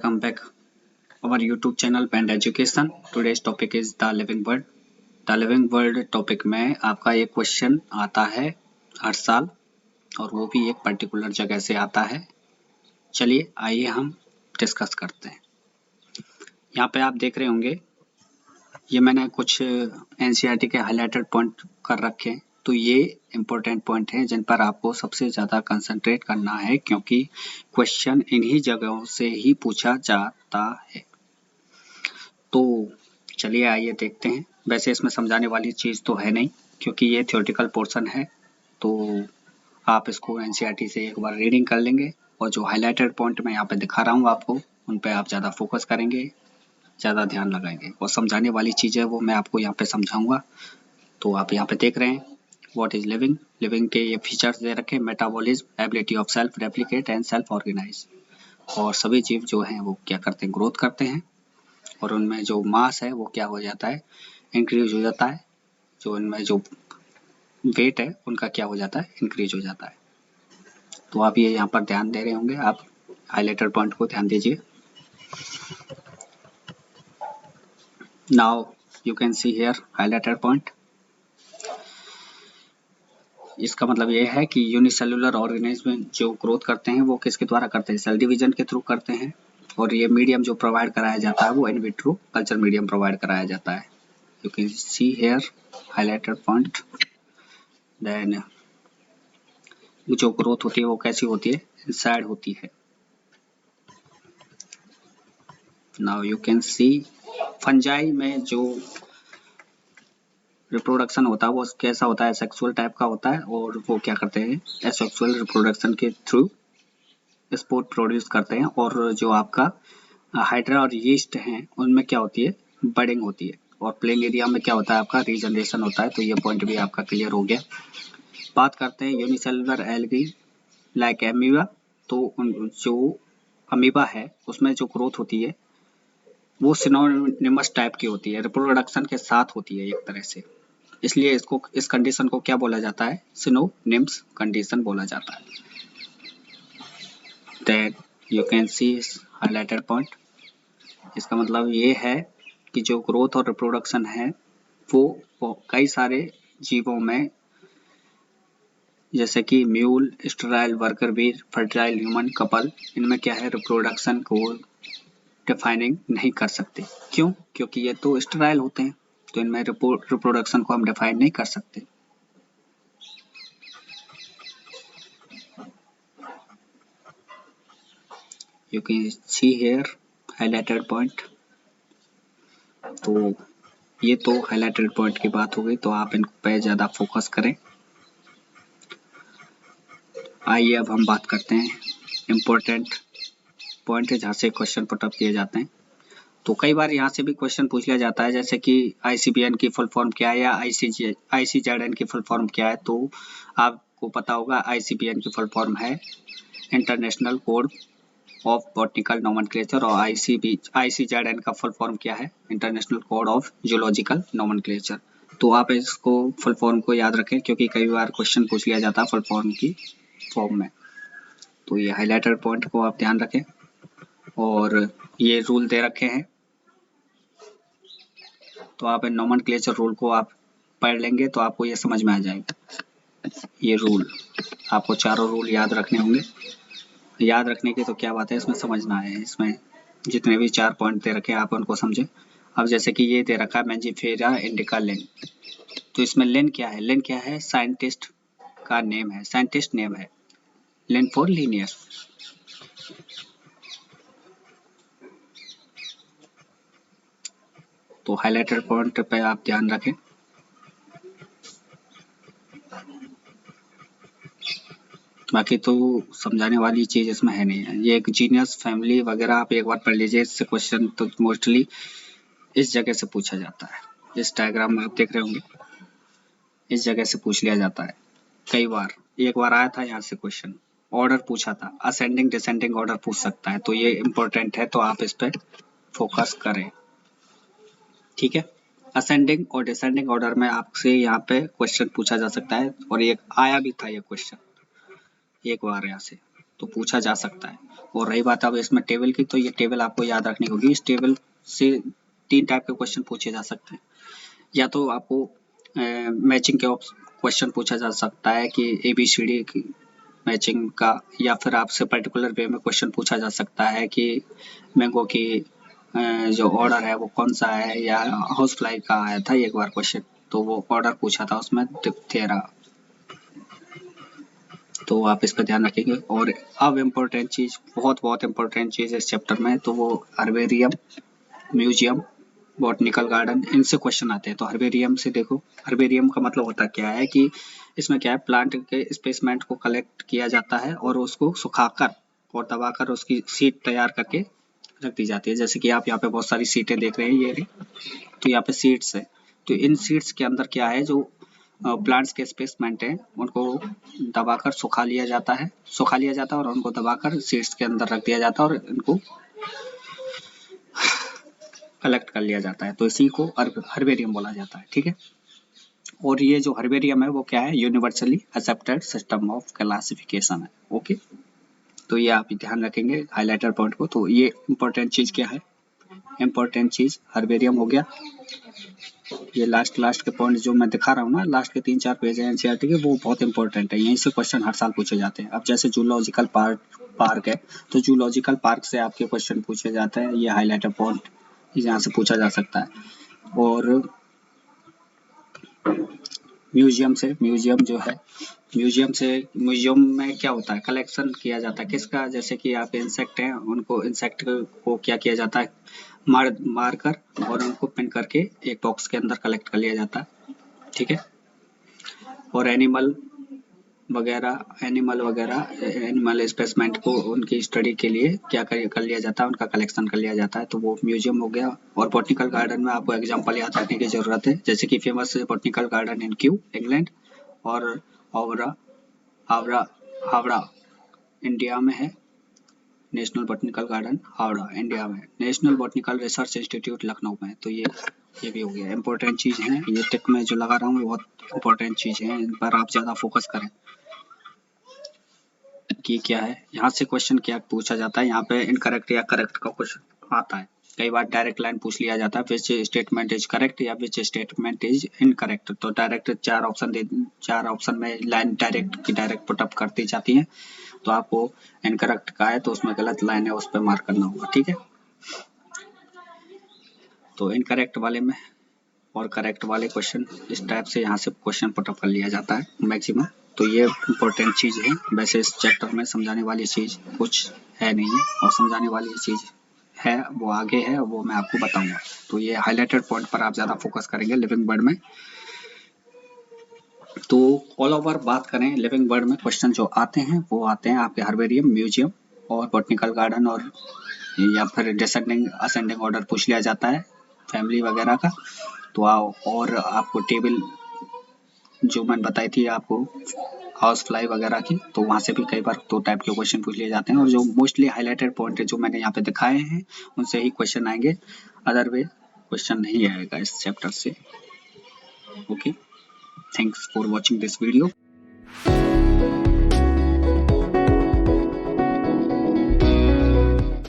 welcome back our YouTube channel Panda Education. Today's topic is the living world. The living world topic में आपका एक question आता है हर साल और वो भी एक पर्टिकुलर जगह से आता है। चलिए आइए हम डिस्कस करते हैं। यहाँ पे आप देख रहे होंगे ये मैंने कुछ NCERT के हाईलाइटेड पॉइंट कर रखे हैं, तो ये इम्पोर्टेंट पॉइंट हैं जिन पर आपको सबसे ज़्यादा कंसंट्रेट करना है क्योंकि क्वेश्चन इन्हीं जगहों से ही पूछा जाता है। तो चलिए आइए देखते हैं। वैसे इसमें समझाने वाली चीज़ तो है नहीं क्योंकि ये थ्योरेटिकल पोर्शन है, तो आप इसको NCERT से एक बार रीडिंग कर लेंगे और जो हाईलाइटेड पॉइंट मैं यहाँ पे दिखा रहा हूँ आपको, उन पे आप ज़्यादा फोकस करेंगे, ज़्यादा ध्यान लगाएंगे और समझाने वाली चीज़ें वो मैं आपको यहाँ पे समझाऊंगा। तो आप यहाँ पे देख रहे हैं व्हाट इज लिविंग। लिविंग के ये फीचर्स दे रखे हैं, metabolism, ability of self replicate and self organise. और सभी जीव जो हैं वो क्या करते हैं, ग्रोथ करते हैं और उनमें जो मास है वो क्या हो जाता है, इंक्रीज हो जाता है। जो इनमें जो वेट है उनका क्या हो जाता है, इंक्रीज हो जाता है। तो आप ये यहाँ पर ध्यान दे रहे होंगे, आप हाईलाइटेड पॉइंट को ध्यान दीजिए। Now you can see here highlighted point. इसका मतलब ये है कि यूनिसेलुलर ऑर्गेनिज्म जो ग्रोथ करते हैं वो किसके द्वारा करते हैं, सेल डिवीजन के थ्रू करते हैं। और ये मीडियम जो प्रोवाइड कराया जाता है वो in vitro culture medium provide कराया जाता है। You can see here highlighted point. Then जो ग्रोथ होती है वो कैसी होती है, इनसाइड होती है। Now you can see fungi में जो रिप्रोडक्शन होता है वो कैसा होता है, सेक्सुअल टाइप का होता है और वो क्या करते हैं, एसेक्सुअल रिप्रोडक्शन के थ्रू स्पोर प्रोड्यूस करते हैं। और जो आपका हाइड्रा और यीस्ट हैं उनमें क्या होती है, बडिंग होती है। और प्लेन एरिया में क्या होता है, आपका रीजनरेशन होता है। तो ये पॉइंट भी आपका क्लियर हो गया। बात करते हैं यूनिसेलुलर एल्गी लाइक अमीबा। तो जो अमीबा है उसमें जो ग्रोथ होती है वो सिनोनिमस टाइप की होती है, रिप्रोडक्शन के साथ होती है एक तरह से। इसलिए इसको, इस कंडीशन को क्या बोला जाता है, सिनोनिम्स कंडीशन बोला जाता है। That you can C highlighted point. इसका मतलब ये है कि जो ग्रोथ और रिप्रोडक्शन है वो कई सारे जीवों में, जैसे कि mule, sterile worker bee, fertile human couple, इनमें क्या है, रिप्रोडक्शन को डिफाइनिंग नहीं कर सकते। क्यों? क्योंकि ये तो स्टेराइल होते हैं, तो इनमें रिप्रोडक्शन को हम डिफाइन नहीं कर सकते। You can see here highlighted point. तो ये तो हाईलाइटेड पॉइंट की बात हो गई, तो आप इन पे ज़्यादा फोकस करें। आइए अब हम बात करते हैं इम्पोर्टेंट पॉइंट है जहाँ से क्वेश्चन पुट अप किए जाते हैं। तो कई बार यहाँ से भी क्वेश्चन पूछ लिया जाता है, जैसे कि ICBN की फुल फॉर्म क्या है या ICZN की फुल फॉर्म क्या है। तो आपको पता होगा ICBN की फुल फॉर्म है international code of botanical nomenclature और ICZN का फुल फॉर्म क्या है, international code of zoological nomenclature. तो आप इसको फुल फॉर्म को याद रखें क्योंकि कई बार क्वेश्चन पूछ लिया जाता है फुल फॉर्म की फॉर्म में। तो ये हाईलाइटेड पॉइंट को आप ध्यान रखें और ये रूल दे रखे हैं, तो आप इन नोमेनक्लेचर रूल को आप पढ़ लेंगे तो आपको ये समझ में आ जाएगा। ये रूल आपको चारों रूल याद रखने होंगे। याद रखने की तो क्या बात है, इसमें समझना है। इसमें जितने भी 4 पॉइंट दे रखे हैं आप उनको समझें। अब जैसे कि ये दे रखा है मैंजिफेरा इंडिका लिन, तो इसमें लिन क्या है, लिन क्या है, साइंटिस्ट का नेम है, साइंटिस्ट नेम है, लिन फॉर लीनियर। तो हाईलाइटेड पॉइंट पे आप ध्यान रखें। बाकी तो समझाने वाली चीज इसमें है नहीं है। ये एक जीनियस फैमिली वगैरह आप एक बार पढ़ लीजिए। इससे क्वेश्चन तो मोस्टली इस जगह से पूछा जाता है। इस डायग्राम में आप देख रहे होंगे, इस जगह से पूछ लिया जाता है। कई बार, एक बार आया था यहाँ से क्वेश्चन, ऑर्डर पूछा था, असेंडिंग डिसेंडिंग ऑर्डर पूछ सकता है। तो ये इम्पोर्टेंट है, तो आप इस पर फोकस करें, ठीक है। असेंडिंग और डिसेंडिंग ऑर्डर में आपसे यहाँ पे क्वेश्चन पूछा जा सकता है और ये आया भी था, ये क्वेश्चन एक बार यहाँ से। तो पूछा जा सकता है। और रही बात अब इसमें टेबल की, तो ये टेबल आपको याद रखनी होगी। इस टेबल से 3 टाइप के क्वेश्चन पूछे जा सकते हैं। या तो आपको मैचिंग के क्वेश्चन पूछा जा सकता है कि ABCD की मैचिंग का, या फिर आपसे पर्टिकुलर वे में क्वेश्चन पूछा जा सकता है कि मैंगो की जो ऑर्डर है वो कौन सा है, या हाउस फ्लाई का आया था एक बार क्वेश्चन, तो वो ऑर्डर पूछा था उसमें डिप्थेरा, तो आप इस पर ध्यान रखेंगे। और अब इम्पोर्टेंट चीज़, बहुत इम्पोर्टेंट चीज़ इस चैप्टर में, तो वो हर्बेरियम, म्यूजियम, बॉटनिकल गार्डन, इनसे क्वेश्चन आते हैं। तो हर्बेरियम से देखो, हर्बेरियम का मतलब होता क्या है कि इसमें क्या है, प्लांट के स्पेसमेंट को कलेक्ट किया जाता है और उसको सुखाकर और दबाकर उसकी सीट तैयार करके रख दी जाती है। जैसे कि आप यहाँ पे बहुत सारी सीटें देख रहे हैं, ये रही, तो यहाँ पे सीट्स है। तो इन सीट्स के अंदर क्या है, जो प्लांट्स के स्पेसमेंट है उनको दबाकर सुखा लिया जाता है और उनको दबाकर सीट्स के अंदर रख दिया जाता है और इनको कलेक्ट कर लिया जाता है। तो इसी को हर्बेरियम बोला जाता है, ठीक है। और ये जो हर्बेरियम है वो क्या है, universally accepted system of classification है, ओके। तो ये आप ध्यान रखेंगे हाइलाइटर पॉइंट को। तो ये इंपॉर्टेंट चीज क्या है, इंपॉर्टेंट चीज हर्बेरियम हो गया। ये लास्ट के पॉइंट जो मैं दिखा रहा हूँ ना, लास्ट के 3-4 पेज है एनसीईआरटी के, वो बहुत इंपॉर्टेंट है। यहीं से क्वेश्चन हर साल पूछे जाते हैं। अब जैसे जूलॉजिकल पार्क है, तो जूलॉजिकल पार्क से आपके क्वेश्चन पूछे जाते हैं। ये हाइलाइटर पॉइंट यहाँ से पूछा जा सकता है। और म्यूजियम जो है, म्यूजियम में क्या होता है, कलेक्शन किया जाता है किसका, जैसे कि आप इंसेक्ट हैं, उनको इंसेक्ट को क्या किया जाता है, मार कर और उनको पिन करके एक बॉक्स के अंदर कलेक्ट कर लिया जाता है, ठीक है। और एनिमल वगैरह एनिमल स्पेसमेंट को उनकी स्टडी के लिए क्या कर लिया जाता है, उनका कलेक्शन कर लिया जाता है, तो वो म्यूजियम हो गया। और बॉटनिकल गार्डन में आपको एग्जांपल याद रखने की जरूरत है, जैसे कि famous botanical garden in Kew England, और हावड़ा इंडिया में है, national botanical garden Howrah India में, national botanical research institute Lucknow में। तो ये भी हो गया, इंपॉर्टेंट चीज है। ये टिक में जो लगा रहा हूँ बहुत इंपॉर्टेंट चीज है, इन पर आप ज्यादा फोकस करें कि क्या है। यहाँ से क्वेश्चन क्या पूछा जाता है, यहाँ पे इनकरेक्ट या करेक्ट का क्वेश्चन आता है। कई बार डायरेक्ट लाइन पूछ लिया जाता है, विच स्टेटमेंट इज करेक्ट या विच स्टेटमेंट इज इनकरेक्ट। तो डायरेक्ट 4 ऑप्शन में लाइन डायरेक्ट पुटअप करती जाती है। तो आपको इनकरेक्ट का है तो उसमें गलत लाइन है, उस पर मार्क करना होगा, ठीक है। तो इनकरेक्ट वाले में और करेक्ट वाले क्वेश्चन इस टाइप से यहाँ से क्वेश्चन पुटअप कर लिया जाता है मैक्सिमम। तो ये इम्पोर्टेंट चीज़ है। वैसे इस चैप्टर में समझाने वाली चीज़ कुछ है नहीं है, और समझाने वाली चीज़ है वो आगे है, वो मैं आपको बताऊंगा। तो ये हाईलाइटेड पॉइंट पर आप ज़्यादा फोकस करेंगे लिविंग बर्ड में। तो ऑल ओवर बात करें, लिविंग बर्ड में क्वेश्चन जो आते हैं वो आते हैं आपके हर्बेरियम, म्यूजियम और बॉटनिकल गार्डन, और या फिर डिसेंडिंग असेंडिंग ऑर्डर पूछ लिया जाता है फैमिली वगैरह का। तो और आपको टेबल जो मैंने बताई थी आपको हाउस फ्लाई वगैरह की, तो वहाँ से भी कई बार 2 टाइप के क्वेश्चन पूछ लिए जाते हैं। और जो मोस्टली हाईलाइटेड पॉइंट है जो मैंने यहाँ पे दिखाए हैं उनसे ही क्वेश्चन आएंगे, अदर वे क्वेश्चन नहीं आएगा इस चैप्टर से, okay. Thanks for watching this video.